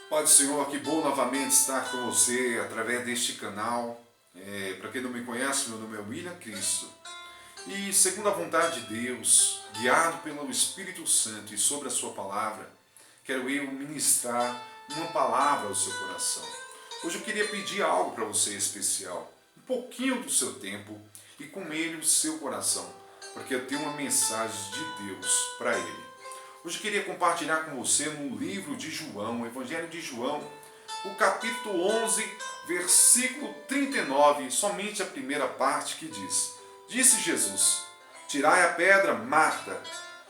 Pai do Senhor, que bom novamente estar com você através deste canal. Para quem não me conhece, meu nome é William Cristo. E segundo a vontade de Deus, guiado pelo Espírito Santo e sobre a sua palavra, quero eu ministrar uma palavra ao seu coração. Hoje eu queria pedir algo para você especial, um pouquinho do seu tempo e com ele o seu coração, porque eu tenho uma mensagem de Deus para ele. Hoje eu queria compartilhar com você no livro de João, o Evangelho de João, o capítulo 11, versículo 39, somente a primeira parte que diz: Disse Jesus, tirai a pedra, Marta,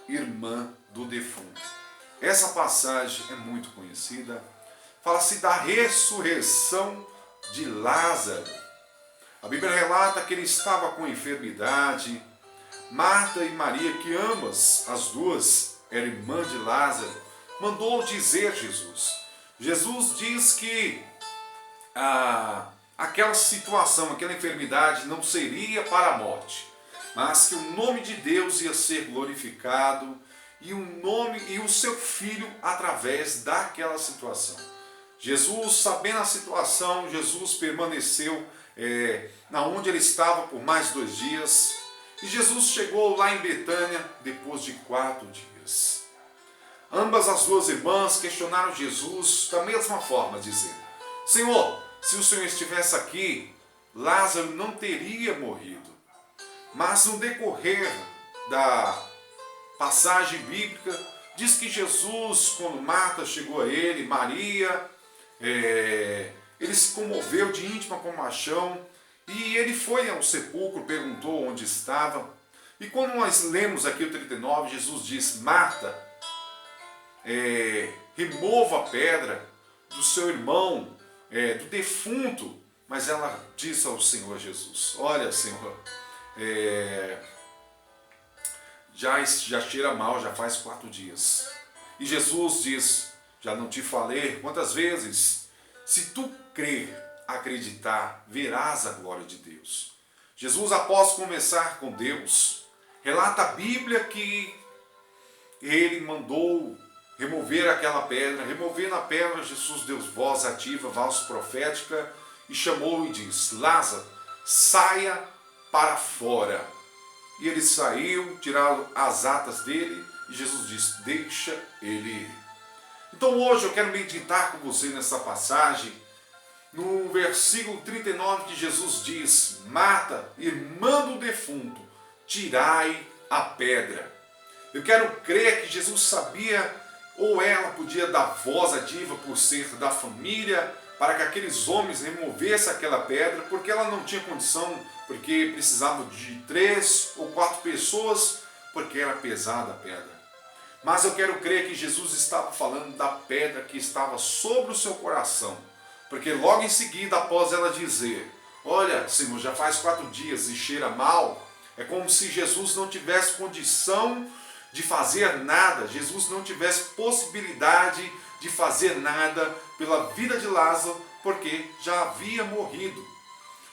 irmã do defunto. Essa passagem é muito conhecida. Fala-se da ressurreição de Lázaro. A Bíblia relata que ele estava com enfermidade. Marta e Maria, que ambas, as duas, era irmã de Lázaro, mandou dizer Jesus. Jesus diz que aquela situação, aquela enfermidade não seria para a morte, mas que o nome de Deus ia ser glorificado e o seu filho através daquela situação. Jesus, sabendo a situação, Jesus permaneceu na onde ele estava por mais 2 dias. E Jesus chegou lá em Betânia depois de 4 dias. Ambas as duas irmãs questionaram Jesus da mesma forma, dizendo: Senhor, se o Senhor estivesse aqui, Lázaro não teria morrido. Mas no decorrer da passagem bíblica, diz que Jesus, quando Marta chegou a ele, Maria, ele se comoveu de íntima compaixão. E ele foi ao sepulcro, perguntou onde estava. E quando nós lemos aqui o 39, Jesus diz: Marta, remova a pedra do seu irmão, do defunto. Mas ela disse ao Senhor Jesus: Olha, Senhor, já cheira mal, já faz 4 dias. E Jesus diz: já não te falei quantas vezes? Se tu crer, acreditar, verás a glória de Deus. Jesus, após conversar com Deus, relata a Bíblia que ele mandou remover aquela pedra. Removendo a pedra, Jesus deu voz ativa, voz profética, e chamou e disse: Lázaro, saia para fora. E ele saiu, tiraram as atas dele, e Jesus disse: deixa ele ir. Então hoje eu quero meditar com você nessa passagem, no versículo 39, que Jesus diz: Marta, irmã do defunto, tirai a pedra. Eu quero crer que Jesus sabia, ou ela podia dar voz ativa por ser da família, para que aqueles homens removessem aquela pedra, porque ela não tinha condição, porque precisava de 3 ou 4 pessoas, porque era pesada a pedra. Mas eu quero crer que Jesus estava falando da pedra que estava sobre o seu coração. Porque logo em seguida, após ela dizer: olha, Senhor, já faz 4 dias e cheira mal, é como se Jesus não tivesse condição de fazer nada, Jesus não tivesse possibilidade de fazer nada pela vida de Lázaro, porque já havia morrido.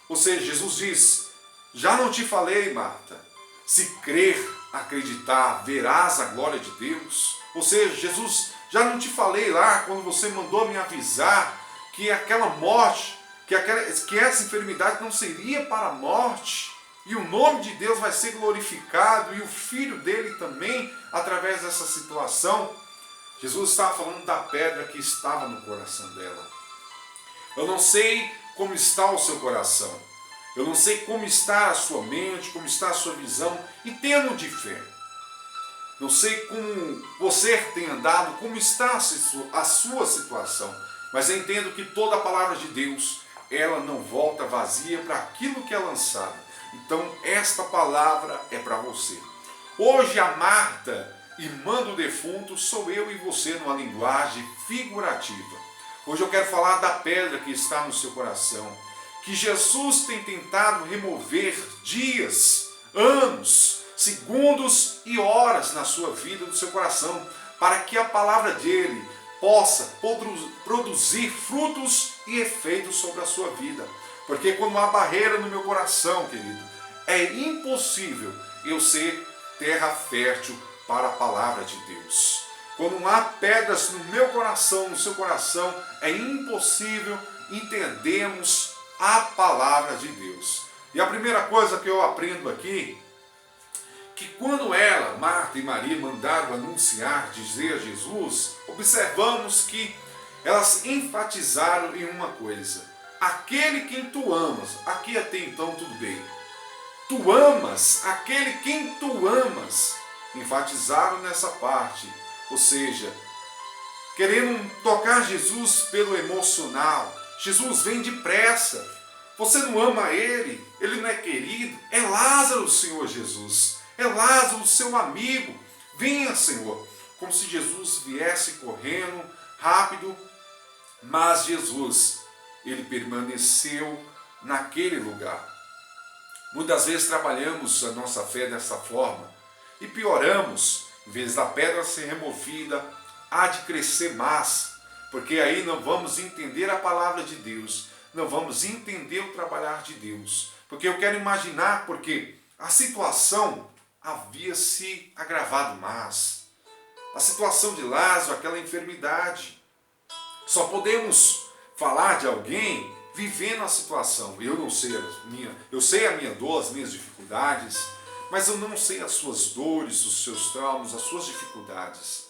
Ou seja, Jesus diz: já não te falei, Marta, se crer, acreditar, verás a glória de Deus. Ou seja, Jesus, já não te falei lá, quando você mandou me avisar, que aquela morte, que essa enfermidade não seria para a morte, e o nome de Deus vai ser glorificado, e o filho dele também, através dessa situação. Jesus estava falando da pedra que estava no coração dela. Eu não sei como está o seu coração, eu não sei como está a sua mente, como está a sua visão em termos de fé. Não sei como você tem andado, como está a sua situação. Mas eu entendo que toda a palavra de Deus, ela não volta vazia para aquilo que é lançado. Então, esta palavra é para você. Hoje, a Marta, irmã do defunto, sou eu e você numa linguagem figurativa. Hoje eu quero falar da pedra que está no seu coração, que Jesus tem tentado remover dias, anos, segundos e horas na sua vida, no seu coração, para que a palavra dele possa produzir frutos e efeitos sobre a sua vida. Porque quando há barreira no meu coração, querido, é impossível eu ser terra fértil para a palavra de Deus. Quando não há pedras no meu coração, no seu coração, é impossível entendermos a palavra de Deus. E a primeira coisa que eu aprendo aqui, que quando ela, Marta e Maria, mandaram anunciar, dizer a Jesus, observamos que elas enfatizaram em uma coisa: aquele quem tu amas. Aqui até então tudo bem. Tu amas aquele quem tu amas. Enfatizaram nessa parte, ou seja, querendo tocar Jesus pelo emocional. Jesus, vem depressa. Você não ama ele? Ele não é querido? É Lázaro, Senhor Jesus. É Lázaro, seu amigo. Venha, Senhor. Como se Jesus viesse correndo, rápido. Mas Jesus, ele permaneceu naquele lugar. Muitas vezes trabalhamos a nossa fé dessa forma e pioramos. Em vez da pedra ser removida, há de crescer mais. Porque aí não vamos entender a palavra de Deus. Não vamos entender o trabalhar de Deus. Porque eu quero imaginar, porque a situação havia se agravado mais. A situação de Lázaro, aquela enfermidade. Só podemos falar de alguém vivendo a situação. Eu não sei eu sei a minha dor, as minhas dificuldades, mas eu não sei as suas dores, os seus traumas, as suas dificuldades.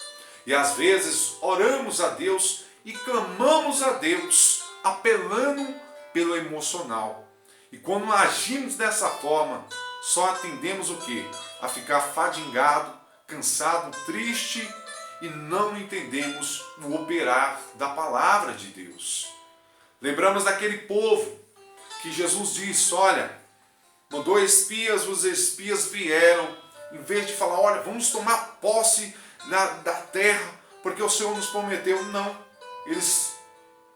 E às vezes oramos a Deus e clamamos a Deus, apelando pelo emocional. E quando agimos dessa forma, só atendemos o quê? A ficar fadigado, cansado, triste e não entendemos o operar da palavra de Deus. Lembramos daquele povo que Jesus disse, olha, mandou espias, os espias vieram, em vez de falar, olha, vamos tomar posse da terra, porque o Senhor nos prometeu, não. Eles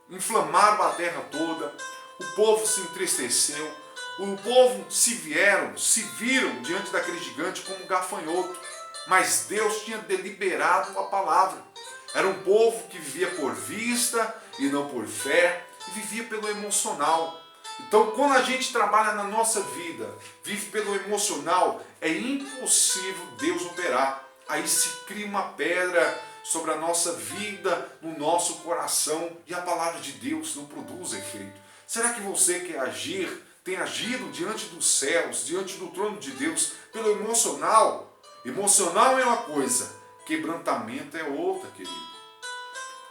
inflamaram a terra toda, o povo se entristeceu, o povo se viram diante daquele gigante como um gafanhoto, mas Deus tinha deliberado a palavra. Era um povo que vivia por vista e não por fé, e vivia pelo emocional. Então, quando a gente trabalha na nossa vida, vive pelo emocional, é impossível Deus operar. Aí se cria uma pedra sobre a nossa vida, no nosso coração, e a palavra de Deus não produz efeito. Será que você quer agir, tem agido diante dos céus, diante do trono de Deus, pelo emocional? Emocional é uma coisa, quebrantamento é outra, querido.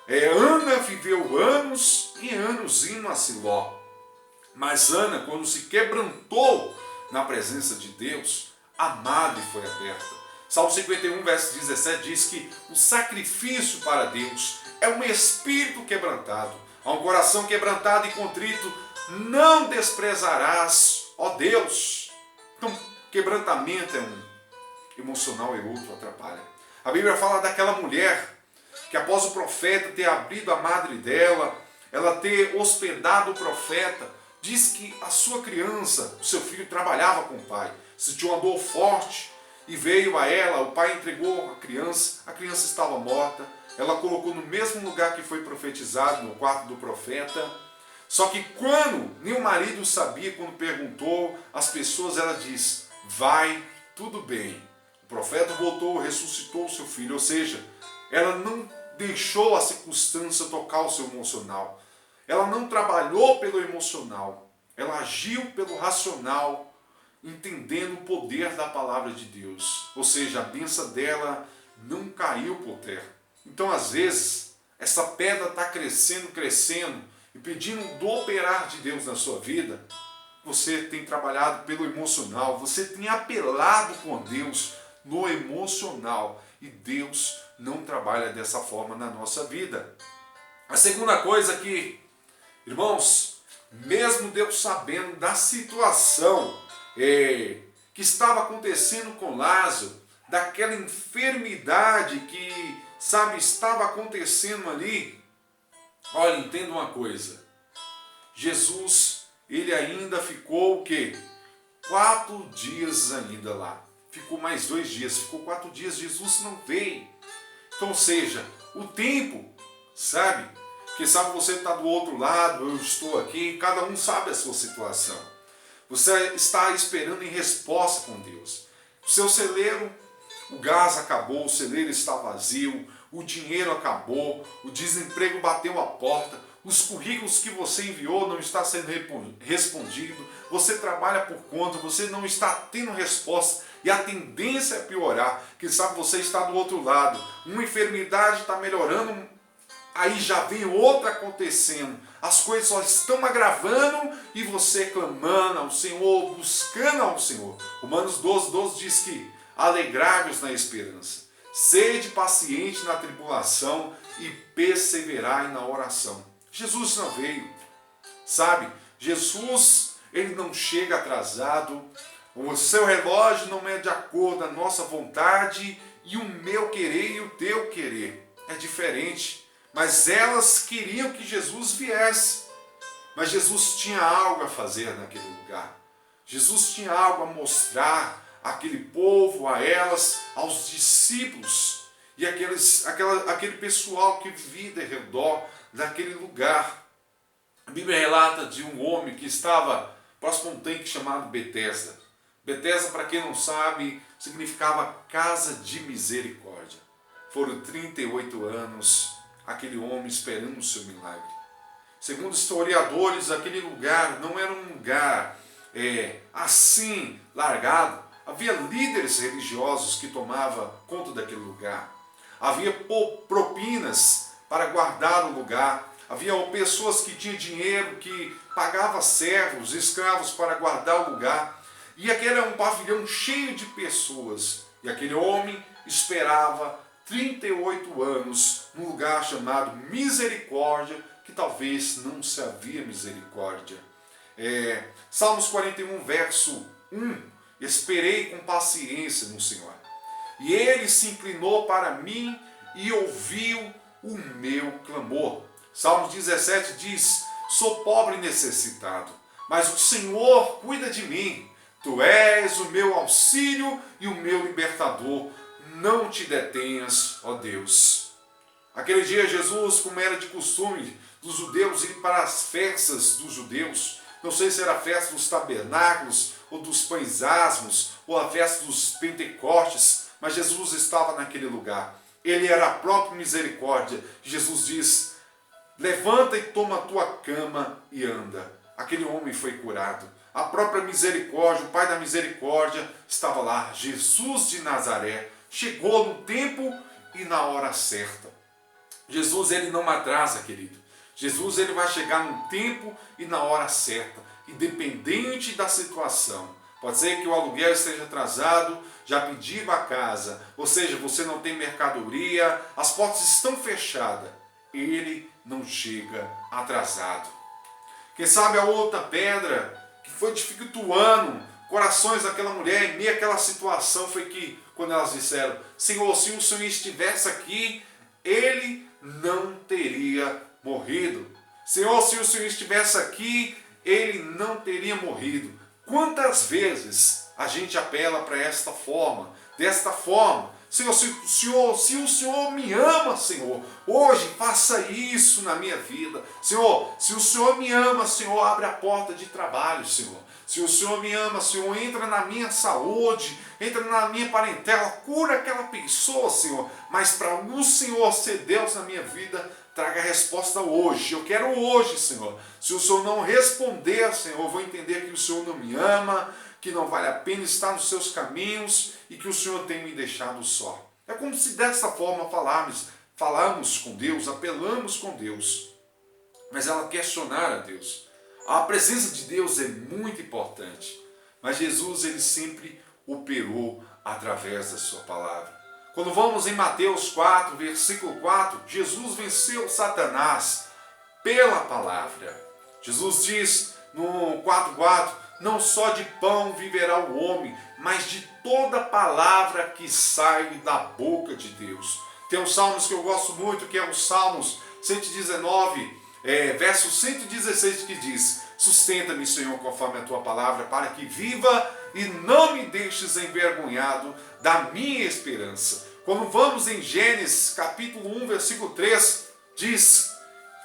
Ana viveu anos e anos indo a Siló. Mas Ana, quando se quebrantou na presença de Deus, a madre foi aberta. Salmo 51, verso 17 diz que o sacrifício para Deus é um espírito quebrantado. A um coração quebrantado e contrito não desprezarás, ó Deus. Então, quebrantamento é um, emocional é outro, atrapalha. A Bíblia fala daquela mulher que após o profeta ter abrido a madre dela, ela ter hospedado o profeta, diz que a sua criança, o seu filho, trabalhava com o pai, sentiu uma dor forte e veio a ela, o pai entregou a criança estava morta, ela colocou no mesmo lugar que foi profetizado, no quarto do profeta. Só que quando nem o marido sabia, quando perguntou às pessoas, ela diz, vai, tudo bem. O profeta voltou, ressuscitou o seu filho, ou seja, ela não deixou a circunstância tocar o seu emocional. Ela não trabalhou pelo emocional, ela agiu pelo racional, entendendo o poder da palavra de Deus. Ou seja, a bênção dela não caiu por terra. Então, às vezes, essa pedra está crescendo, e pedindo do operar de Deus na sua vida, você tem trabalhado pelo emocional, você tem apelado com Deus no emocional, e Deus não trabalha dessa forma na nossa vida. A segunda coisa que, irmãos, mesmo Deus sabendo da situação que estava acontecendo com Lázaro, daquela enfermidade que, estava acontecendo ali, olha, entenda uma coisa, Jesus, ele ainda ficou o quê? 4 dias ainda lá. Ficou mais 2 dias, ficou 4 dias, Jesus não veio. Então, ou seja, o tempo, que você está do outro lado, eu estou aqui, cada um sabe a sua situação. Você está esperando em resposta com Deus. O seu celeiro, o gás acabou, o celeiro está vazio, o dinheiro acabou, o desemprego bateu a porta, os currículos que você enviou não está sendo respondido, você trabalha por conta, você não está tendo resposta e a tendência é piorar. Quem sabe você está do outro lado, uma enfermidade está melhorando, aí já vem outra acontecendo, as coisas só estão agravando e você clamando ao Senhor, buscando ao Senhor. Romanos 12 diz que alegrai-vos na esperança, sede paciente na tribulação e perseverai na oração. Jesus não veio, sabe? Jesus, ele não chega atrasado, o seu relógio não é de acordo com a nossa vontade e o meu querer e o teu querer. É diferente. Mas elas queriam que Jesus viesse. Mas Jesus tinha algo a fazer naquele lugar. Jesus tinha algo a mostrar àquele povo, a elas, aos discípulos e aquele pessoal que vivia ao redor daquele lugar. A Bíblia relata de um homem que estava próximo a um tanque chamado Betesda. Betesda, para quem não sabe, significava casa de misericórdia. Foram 38 anos aquele homem esperando o seu milagre. Segundo historiadores, aquele lugar não era um lugar assim largado. Havia líderes religiosos que tomavam conta daquele lugar. Havia propinas para guardar o lugar. Havia pessoas que tinham dinheiro, que pagavam servos, escravos para guardar o lugar. E aquele era um pavilhão cheio de pessoas. E aquele homem esperava 38 anos num lugar chamado Misericórdia, que talvez não se havia misericórdia. Salmos 41, verso 1. Esperei com paciência no Senhor, e Ele se inclinou para mim e ouviu o meu clamor. Salmos 17 diz, sou pobre e necessitado, mas o Senhor cuida de mim. Tu és o meu auxílio e o meu libertador. Não te detenhas, ó Deus. Aquele dia Jesus, como era de costume dos judeus, ir para as festas dos judeus. Não sei se era a festa dos tabernáculos, ou dos pães asmos, ou a festa dos pentecostes, mas Jesus estava naquele lugar. Ele era a própria misericórdia. Jesus diz, levanta e toma a tua cama e anda. Aquele homem foi curado. A própria misericórdia, o Pai da misericórdia estava lá. Jesus de Nazaré chegou no tempo e na hora certa. Jesus, ele não atrasa, querido. Jesus, ele vai chegar no tempo e na hora certa, independente da situação. Pode ser que o aluguel esteja atrasado, já pediram a casa, ou seja, você não tem mercadoria, as portas estão fechadas. Ele não chega atrasado. Quem sabe a outra pedra que foi dificultuando corações daquela mulher em meio àquela situação foi que, quando elas disseram, Senhor, se o Senhor estivesse aqui, ele não teria morrido. Senhor, se o Senhor estivesse aqui, ele não teria morrido. Quantas vezes a gente apela para esta forma, desta forma, Senhor, se o Senhor me ama, Senhor, hoje faça isso na minha vida. Senhor, se o Senhor me ama, Senhor, abre a porta de trabalho, Senhor. Se o Senhor me ama, Senhor, entra na minha saúde, entra na minha parentela, cura aquela pessoa, Senhor. Mas para o Senhor ser Deus na minha vida, traga a resposta hoje. Eu quero hoje, Senhor. Se o Senhor não responder, Senhor, eu vou entender que o Senhor não me ama, que não vale a pena estar nos seus caminhos e que o Senhor tem me deixado só. É como se dessa forma falamos com Deus, apelamos com Deus. Mas ela questionar a Deus. A presença de Deus é muito importante. Mas Jesus, ele sempre operou através da sua palavra. Quando vamos em Mateus 4, versículo 4, Jesus venceu Satanás pela palavra. Jesus diz no 4:4, não só de pão viverá o homem, mas de toda palavra que sai da boca de Deus. Tem uns salmos que eu gosto muito, que é o Salmos 119, verso 116, que diz, sustenta-me, Senhor, conforme a tua palavra, para que viva e não me deixes envergonhado da minha esperança. Quando vamos em Gênesis, capítulo 1, versículo 3, diz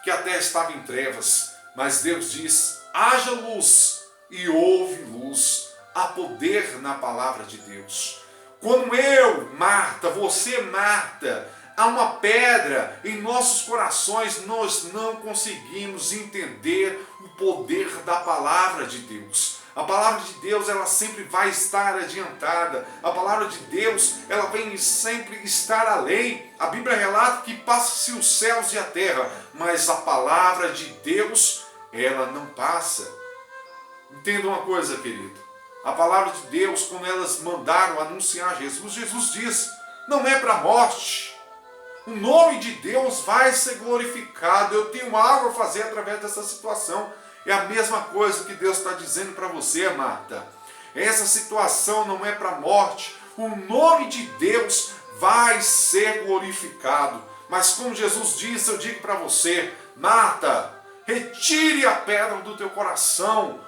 que a terra estava em trevas, mas Deus diz, haja luz, e houve luz. Há poder na palavra de Deus. Quando eu, Marta, você, Marta, há uma pedra em nossos corações, nós não conseguimos entender o poder da palavra de Deus. A palavra de Deus, ela sempre vai estar adiantada. A palavra de Deus, ela vem sempre estar além. A Bíblia relata que passa-se os céus e a terra, mas a palavra de Deus, ela não passa. Entenda uma coisa, querido. A palavra de Deus, quando elas mandaram anunciar Jesus, Jesus diz, não é para a morte. O nome de Deus vai ser glorificado. Eu tenho algo a fazer através dessa situação. É a mesma coisa que Deus está dizendo para você, Marta. Essa situação não é para a morte. O nome de Deus vai ser glorificado. Mas como Jesus disse, eu digo para você, Marta, retire a pedra do teu coração.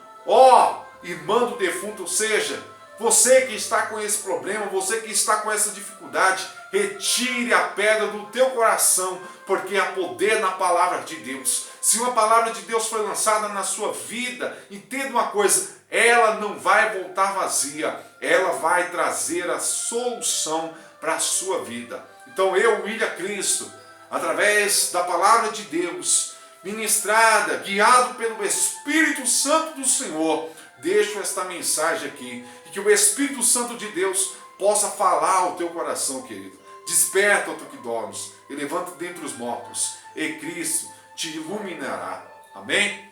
Irmã do defunto, ou seja, você que está com esse problema, você que está com essa dificuldade, retire a pedra do teu coração, porque há poder na palavra de Deus. Se uma palavra de Deus foi lançada na sua vida, entenda uma coisa, ela não vai voltar vazia, ela vai trazer a solução para a sua vida. Então eu, William Cristo, através da palavra de Deus, ministrada, guiado pelo Espírito Santo do Senhor, deixo esta mensagem aqui, e que o Espírito Santo de Deus possa falar ao teu coração, querido. Desperta, ó tu que dormes, e levanta dentre os mortos, e Cristo te iluminará. Amém?